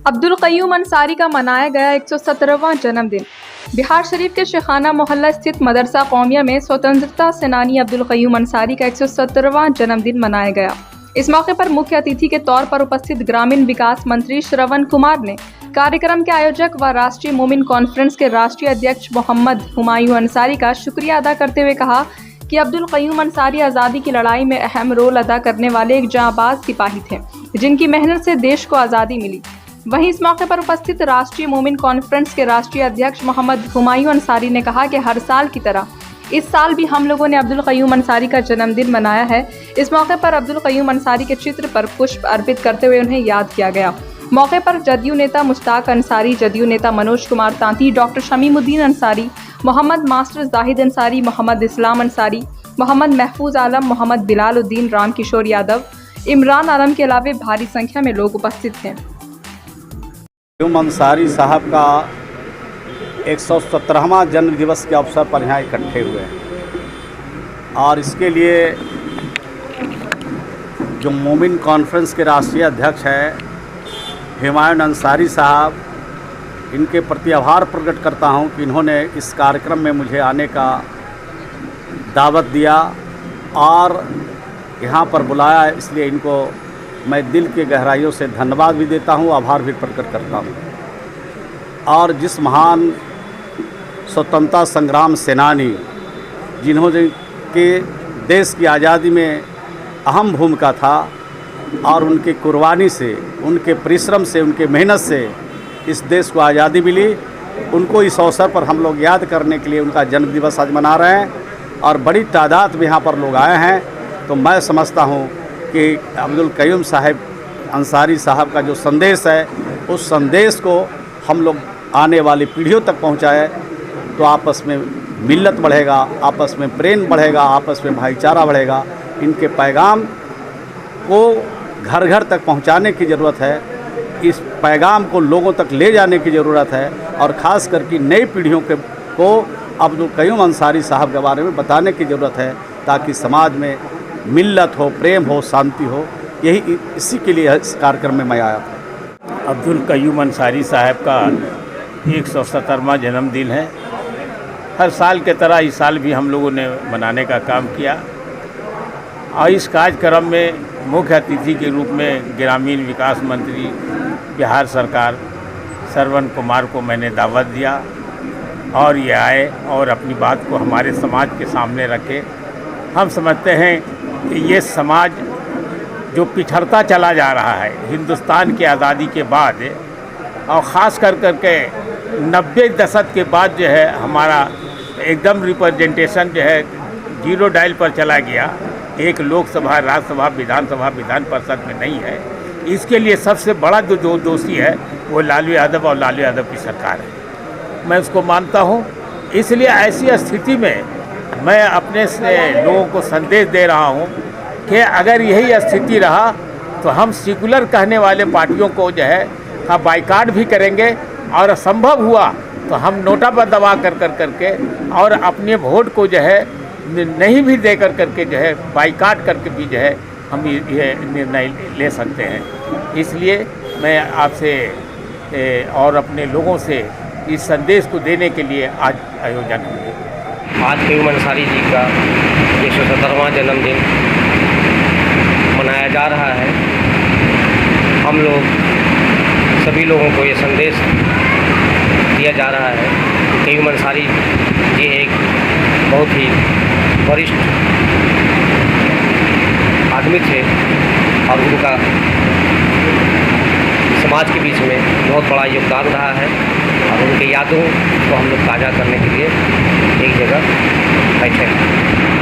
अब्दुल क़य्यूम अंसारी का मनाया गया 117वां जन्मदिन। बिहार शरीफ के शेखाना मोहल्ला स्थित मदरसा कौमिया में स्वतंत्रता सेनानी अब्दुल क़य्यूम अंसारी का 117वां जन्मदिन मनाया गया। इस मौके पर मुख्य अतिथि के तौर पर उपस्थित ग्रामीण विकास मंत्री श्रवण कुमार ने कार्यक्रम के आयोजक व राष्ट्रीय मोमिन कॉन्फ्रेंस के राष्ट्रीय अध्यक्ष मोहम्मद हुमायूं अंसारी का शुक्रिया अदा करते हुए कहा कि अब्दुल क़य्यूम अंसारी आज़ादी की लड़ाई में अहम रोल अदा करने वाले एक जांबाज सिपाही थे, जिनकी मेहनत से देश को आज़ादी मिली। वहीं इस मौके पर उपस्थित राष्ट्रीय मोमिन कॉन्फ्रेंस के राष्ट्रीय अध्यक्ष मोहम्मद हुमायूं अंसारी ने कहा कि हर साल की तरह इस साल भी हम लोगों ने अब्दुल क़य्यूम अंसारी का जन्मदिन मनाया है। इस मौके पर अब्दुल क़य्यूम अंसारी के चित्र पर पुष्प अर्पित करते हुए उन्हें याद किया गया। मौके पर जदयू नेता मुश्ताक अंसारी, जदयू नेता मनोज कुमार तांती, डॉक्टर शमीमुद्दीन अंसारी, मोहम्मद मास्टर जाहिद अंसारी, मोहम्मद इस्लाम अंसारी, मोहम्मद महफूज आलम, मोहम्मद बिलाल उद्दीन, राम किशोर यादव, इमरान आलम के अलावा भारी संख्या में लोग उपस्थित थे। क़य्यूम अंसारी साहब का 117वां जन्म दिवस के अवसर पर यहाँ इकट्ठे हुए हैं और इसके लिए जो मोमिन कॉन्फ्रेंस के राष्ट्रीय अध्यक्ष हैं हुमायूं अंसारी साहब, इनके प्रति आभार प्रकट करता हूँ कि इन्होंने इस कार्यक्रम में मुझे आने का दावत दिया और यहाँ पर बुलाया। इसलिए इनको मैं दिल के गहराइयों से धन्यवाद भी देता हूँ, आभार भी प्रकट करता हूँ। और जिस महान स्वतंत्रता संग्राम सेनानी जिन्होंने के देश की आज़ादी में अहम भूमिका था और उनकी कुर्बानी से, उनके परिश्रम से, उनके मेहनत से इस देश को आज़ादी मिली, उनको इस अवसर पर हम लोग याद करने के लिए उनका जन्म दिवस आज मना रहे हैं और बड़ी तादाद में यहाँ पर लोग आए हैं। तो मैं समझता हूँ कि अब्दुल क़य्यूम साहब अंसारी साहब का जो संदेश है, उस संदेश को हम लोग आने वाली पीढ़ियों तक पहुँचाए तो आपस में मिल्लत बढ़ेगा, आपस में प्रेम बढ़ेगा, आपस में भाईचारा बढ़ेगा। इनके पैगाम को घर घर तक पहुंचाने की ज़रूरत है, इस पैगाम को लोगों तक ले जाने की ज़रूरत है और ख़ास करके नई पीढ़ियों को अब्दुल क़य्यूम अंसारी साहब के बारे में बताने की ज़रूरत है ताकि समाज में मिल्लत हो, प्रेम हो, शांति हो। यही इसी के लिए इस कार्यक्रम में मैं आया था। अब्दुल क़य्यूम अंसारी साहब का 117वां जन्मदिन है। हर साल के तरह इस साल भी हम लोगों ने मनाने का काम किया और इस कार्यक्रम में मुख्य अतिथि के रूप में ग्रामीण विकास मंत्री बिहार सरकार श्रवण कुमार को मैंने दावत दिया और ये आए और अपनी बात को हमारे समाज के सामने रखे। हम समझते हैं कि ये समाज जो पिछड़ता चला जा रहा है हिंदुस्तान की आज़ादी के बाद और ख़ास कर के 90 दशक के बाद जो है हमारा एकदम रिप्रेजेंटेशन जो है जीरो डायल पर चला गया। एक लोकसभा, राज्यसभा, विधानसभा, विधान परिषद में नहीं है। इसके लिए सबसे बड़ा जो दोषी है वो लालू यादव और लालू यादव की सरकार है। मैं उसको मानता हूँ। इसलिए ऐसी स्थिति में मैं अपने से लोगों को संदेश दे रहा हूँ कि अगर यही स्थिति रहा तो हम सेकुलर कहने वाले पार्टियों को जो है का बाइकाट भी करेंगे और संभव हुआ तो हम नोटा पर दबा करके और अपने वोट को जो है नहीं भी दे करके जो है बाइकाट करके भी जो है हम ये निर्णय ले सकते हैं। इसलिए मैं आपसे और अपने लोगों से इस संदेश को देने के लिए आज आयोजन हुआ। आज क़य्यूम अंसारी जी का 117वां जन्मदिन मनाया जा रहा है। हम लोग सभी लोगों को ये संदेश दिया जा रहा है कि क़य्यूम अंसारी जी एक बहुत ही वरिष्ठ आदमी थे और उनका समाज के बीच में बहुत बड़ा योगदान रहा है और उनकी यादों को हम लोग ताज़ा करने के लिए एक जगह बैठे हैं।